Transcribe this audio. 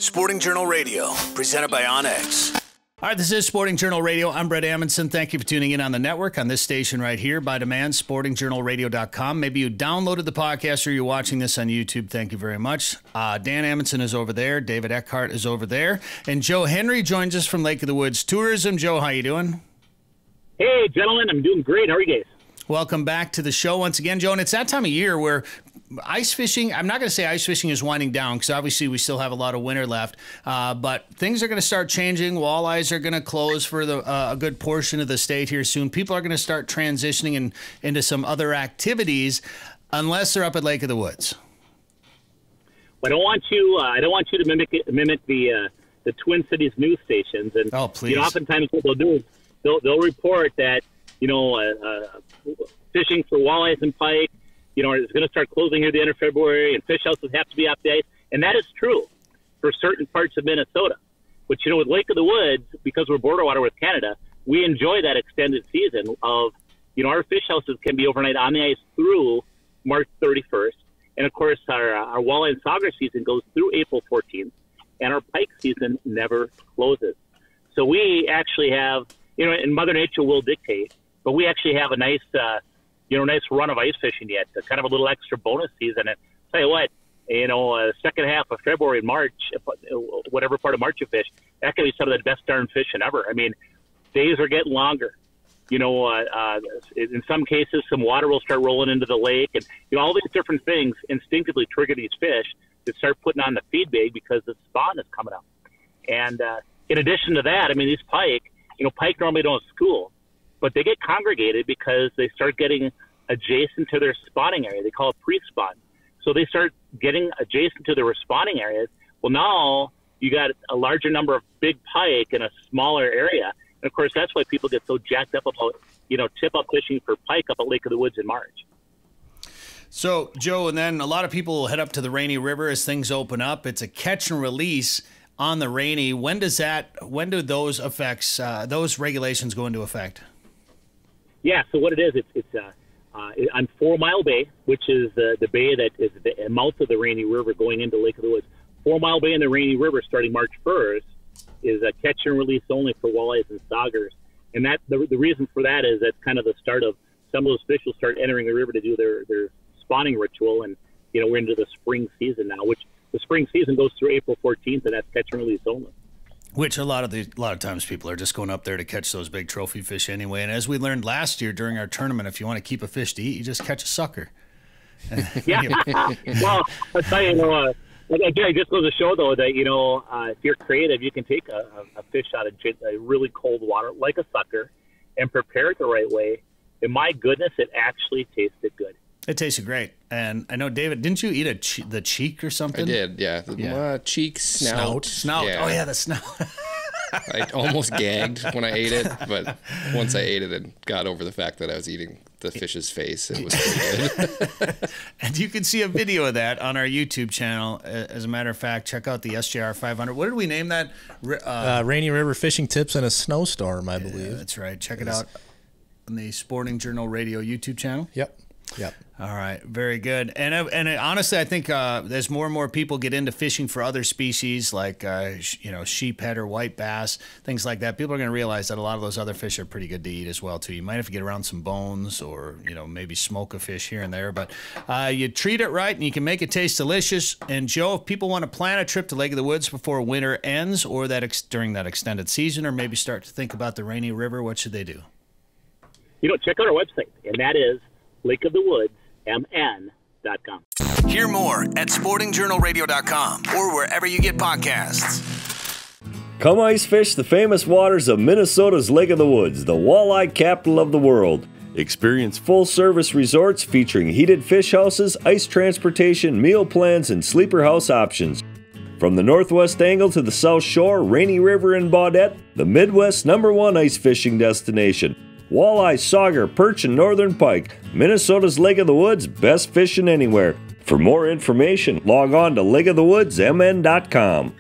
Sporting Journal Radio, presented by Onyx. All right, this is Sporting Journal Radio. I'm Brett Amundsen. Thank you for tuning in on the network on this station right here by demand, sportingjournalradio.com. Maybe you downloaded the podcast or you're watching this on YouTube. Thank you very much. Dan Amundsen is over there. David Eckhart is over there. And Joe Henry joins us from Lake of the Woods Tourism. Joe, how you doing? Hey, gentlemen. I'm doing great. How are you guys? Welcome back to the show once again, Joe. And it's that time of year where ice fishing, I'm not going to say ice fishing is winding down because obviously we still have a lot of winter left, but things are going to start changing. Walleyes are going to close for a good portion of the state here soon. People are going to start transitioning into some other activities unless they're up at Lake of the Woods. Well, I don't want you to mimic the Twin Cities news stations. And, oh, please. Oftentimes what they'll do is they'll report that, fishing for walleyes and pike, it's going to start closing here at the end of February, and fish houses have to be off the ice. And that is true for certain parts of Minnesota. But, with Lake of the Woods, because we're border water with Canada, we enjoy that extended season of, our fish houses can be overnight on the ice through March 31st. And, of course, our walleye and sauger season goes through April 14th, and our pike season never closes. So we actually have, and Mother Nature will dictate, but we actually have a nice nice run of ice fishing yet, kind of a little extra bonus season. And tell you what, second half of February and March, whatever part of March you fish, that can be some of the best darn fishing ever. I mean, days are getting longer. In some cases, some water will start rolling into the lake, and all these different things instinctively trigger these fish to start putting on the feed bait because the spawn is coming up. And in addition to that, these pike, pike normally don't school, but they get congregated because they start getting adjacent to their spawning area. They call it pre-spawn. So they start getting adjacent to their respawning areas. Well, now you got a larger number of big pike in a smaller area. And, of course, that's why people get so jacked up about, tip-up fishing for pike up at Lake of the Woods in March. So, Joe, and then a lot of people will head up to the Rainy River as things open up. It's a catch and release on the Rainy. When do those effects, those regulations go into effect? Yeah, so what it is, it's on 4 Mile Bay, which is the bay that is the mouth of the Rainy River going into Lake of the Woods. 4 Mile Bay and the Rainy River starting March 1st is a catch and release only for walleyes and saugers. And that the reason for that is that's kind of the start of some of those fish will start entering the river to do their spawning ritual. And, we're into the spring season now, which the spring season goes through April 14th, and that's catch and release only. Which a lot of times people are just going up there to catch those big trophy fish anyway. And as we learned last year during our tournament, if you want to keep a fish to eat, you just catch a sucker. Yeah. Well, I'll tell you, again, it just goes to show, though, that, if you're creative, you can take a fish out of really cold water, like a sucker, and prepare it the right way. And my goodness, it actually tasted good. It tasted great. And I know, David, didn't you eat the cheek or something? I did, yeah. Cheek, snout. Yeah. Oh, yeah, the snout. I almost gagged when I ate it, but once I ate it and got over the fact that I was eating the fish's face, it was pretty good. And you can see a video of that on our YouTube channel. As a matter of fact, check out the SJR 500. What did we name that? Rainy River Fishing Tips in a Snowstorm, I believe. That's right. Check it out on the Sporting Journal Radio YouTube channel. Yep. All right, very good. And honestly, I think as more and more people get into fishing for other species like sheephead or white bass, things like that, people are going to realize that a lot of those other fish are pretty good to eat as well too. You might have to get around some bones or maybe smoke a fish here and there, but you treat it right and you can make it taste delicious. And Joe, if people want to plan a trip to Lake of the Woods before winter ends or during that extended season, or maybe start to think about the Rainy River, what should they do? Check out our website, and that is lakeofthewoodsmn.com. Hear more at sportingjournalradio.com or wherever you get podcasts. Come ice fish the famous waters of Minnesota's Lake of the Woods, the walleye capital of the world. Experience full-service resorts featuring heated fish houses, ice transportation, meal plans, and sleeper house options. From the northwest angle to the south shore, Rainy River and Baudette, the Midwest's #1 ice fishing destination. Walleye, sauger, perch, and northern pike. Minnesota's Lake of the Woods, best fishing anywhere. For more information, log on to lakeofthewoodsmn.com.